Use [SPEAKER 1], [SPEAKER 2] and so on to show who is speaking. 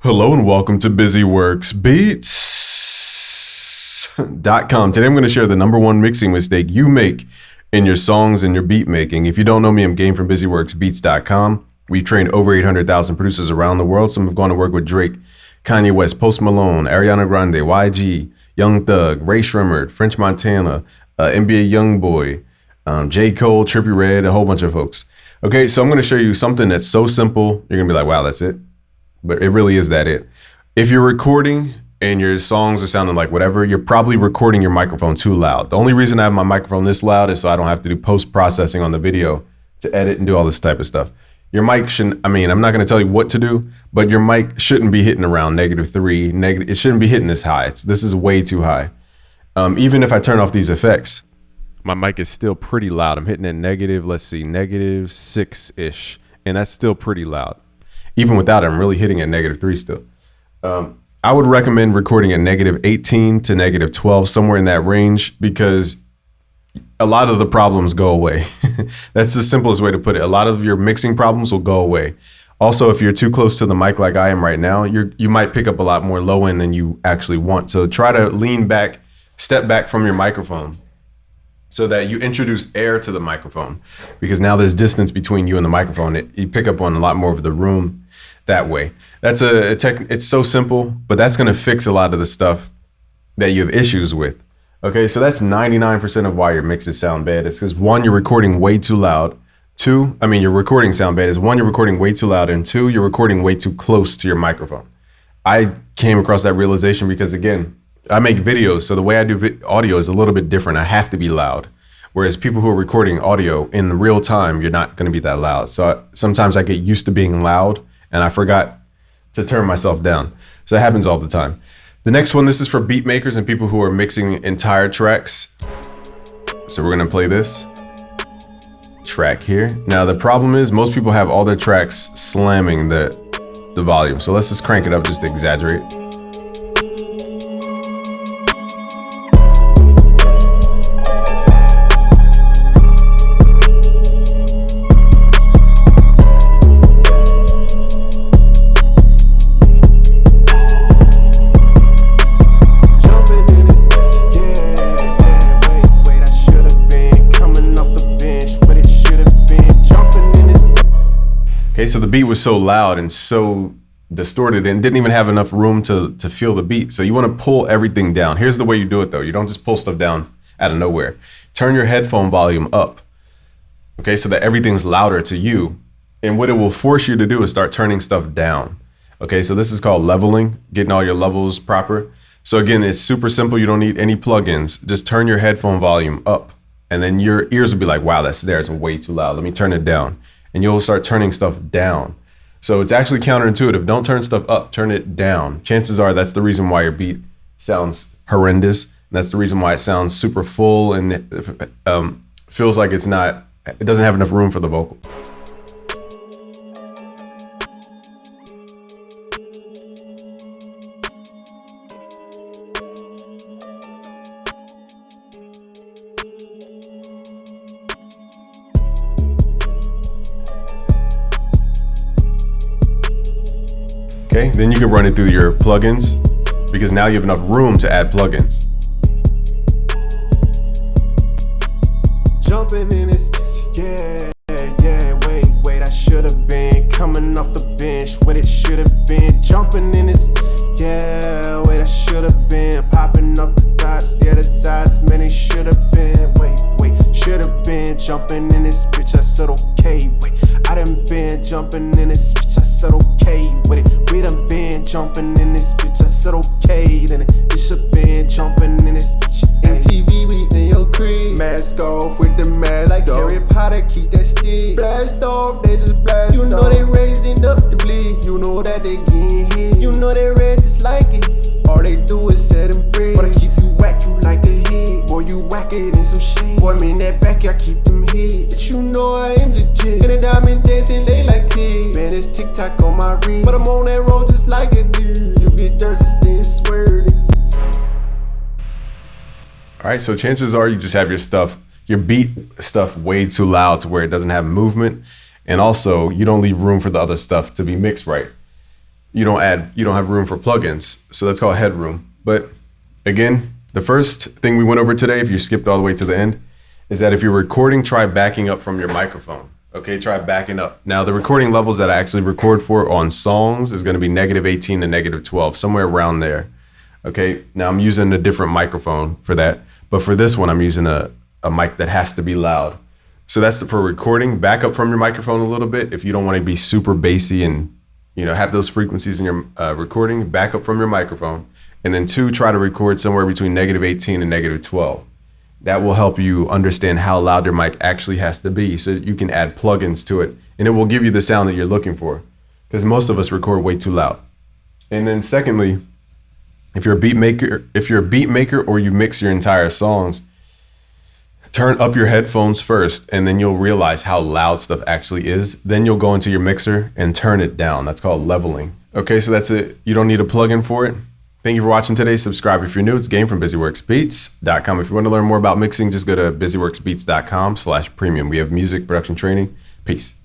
[SPEAKER 1] Hello and welcome to BusyWorksBeats.com. Today I'm going to share the number one mixing mistake you make in your songs and your beat making. If you don't know me, I'm Game from BusyWorksBeats.com. We've trained over 800,000 producers around the world. Some have gone to work with Drake, Kanye West, Post Malone, Ariana Grande, YG, Young Thug, Ray Shremmerd, French Montana, NBA Youngboy, J. Cole, Trippie Redd, a whole bunch of folks. Okay, so I'm going to show you something that's so simple. You're going to be like, wow, that's it. But it really is that it. If you're recording and your songs are sounding like whatever, you're probably recording your microphone too loud. The only reason I have my microphone this loud is so I don't have to do post-processing on the video to edit and do all this type of stuff. Your mic shouldn't, I'm not going to tell you what to do, but your mic shouldn't be hitting around -3. It shouldn't be hitting this high. This is way too high. Even if I turn off these effects, my mic is still pretty loud. I'm hitting it -6-ish, and that's still pretty loud. Even without it, I'm really hitting at -3 still. I would recommend recording at -18 to -12, somewhere in that range, because a lot of the problems go away. That's the simplest way to put it. A lot of your mixing problems will go away. Also, if you're too close to the mic like I am right now, you might pick up a lot more low end than you actually want. So try to lean back, step back from your microphone so that you introduce air to the microphone, because now there's distance between you and the microphone. You pick up on a lot more of the room that way. That's it's so simple, but that's going to fix a lot of the stuff that you have issues with. Okay, so that's 99% of why your mixes sound bad. It's because one, you're recording way too loud. Your recording sound bad is one, you're recording way too loud, and two, you're recording way too close to your microphone. I came across that realization because, again, I make videos, so the way I do audio is a little bit different. I have to be loud. Whereas people who are recording audio in real time, you're not going to be that loud. So sometimes I get used to being loud, and I forgot to turn myself down. So that happens all the time. The next one, this is for beat makers and people who are mixing entire tracks. So we're gonna play this track here. Now the problem is most people have all their tracks slamming the volume. So let's just crank it up just to exaggerate. Okay, so the beat was so loud and so distorted and didn't even have enough room to feel the beat. So you want to pull everything down. Here's the way you do it though. You don't just pull stuff down out of nowhere. Turn your headphone volume up, okay, so that everything's louder to you. And what it will force you to do is start turning stuff down. Okay, so this is called leveling, getting all your levels proper. So again, it's super simple. You don't need any plugins. Just turn your headphone volume up, and then your ears will be like, wow, that's way too loud. Let me turn it down. And you'll start turning stuff down. So it's actually counterintuitive. Don't turn stuff up, turn it down. Chances are that's the reason why your beat sounds horrendous. And that's the reason why it sounds super full and it feels like it doesn't have enough room for the vocal. Okay, then you can run it through your plugins, because now you have enough room to add plugins.
[SPEAKER 2] Jumping in this bitch, yeah, wait, I should have been coming off the bench, what it should have been. Jumping in this, yeah, wait, I should have been popping up the dots, yeah, the dots, man, it should have been. Wait, should have been jumping in this bitch, I said okay, wait, I done been jumping in this bitch, I said okay with it. We done been jumping in this bitch, I said okay, then it should been jumping in this bitch. MTV, we in your crib, mask off with the mask like off. Harry Potter, keep that stick blast off, they just blast off. You know they raising up the bleed, you know that they getting hit, you know they red just like it. All they do is set and bread, but I keep you whack, you like a hit. Boy, you whack it in some shit. Boy, me in that back, I keep them hits. You know I am legit. And the diamonds dancing, they like tea. Man, it's TikTok on my ring, but I'm on that road just like a dude. You get dirt, just then swear it.
[SPEAKER 1] All right, so chances are you just have your beat stuff way too loud to where it doesn't have movement. And also, you don't leave room for the other stuff to be mixed right. you don't have room for plugins. So that's called headroom. But again, the first thing we went over today, if you skipped all the way to the end, is that if you're recording, try backing up from your microphone. Okay, try backing up. Now, the recording levels that I actually record for on songs is going to be -18 to -12, somewhere around there. Okay, now I'm using a different microphone for that. But for this one, I'm using a mic that has to be loud. So that's for recording. Back up from your microphone a little bit if you don't want to be super bassy and have those frequencies in your recording. Back up from your microphone. And then 2, try to record somewhere between -18 and -12. That will help you understand how loud your mic actually has to be, so you can add plugins to it, and it will give you the sound that you're looking for, because most of us record way too loud. And then secondly, if you're a beat maker or you mix your entire songs, turn up your headphones first, and then you'll realize how loud stuff actually is. Then you'll go into your mixer and turn it down. That's called leveling. Okay, so that's it. You don't need a plugin for it. Thank you for watching today. Subscribe if you're new. It's Game from BusyWorksBeats.com. If you want to learn more about mixing, just go to BusyWorksBeats.com/premium. We have music production training. Peace.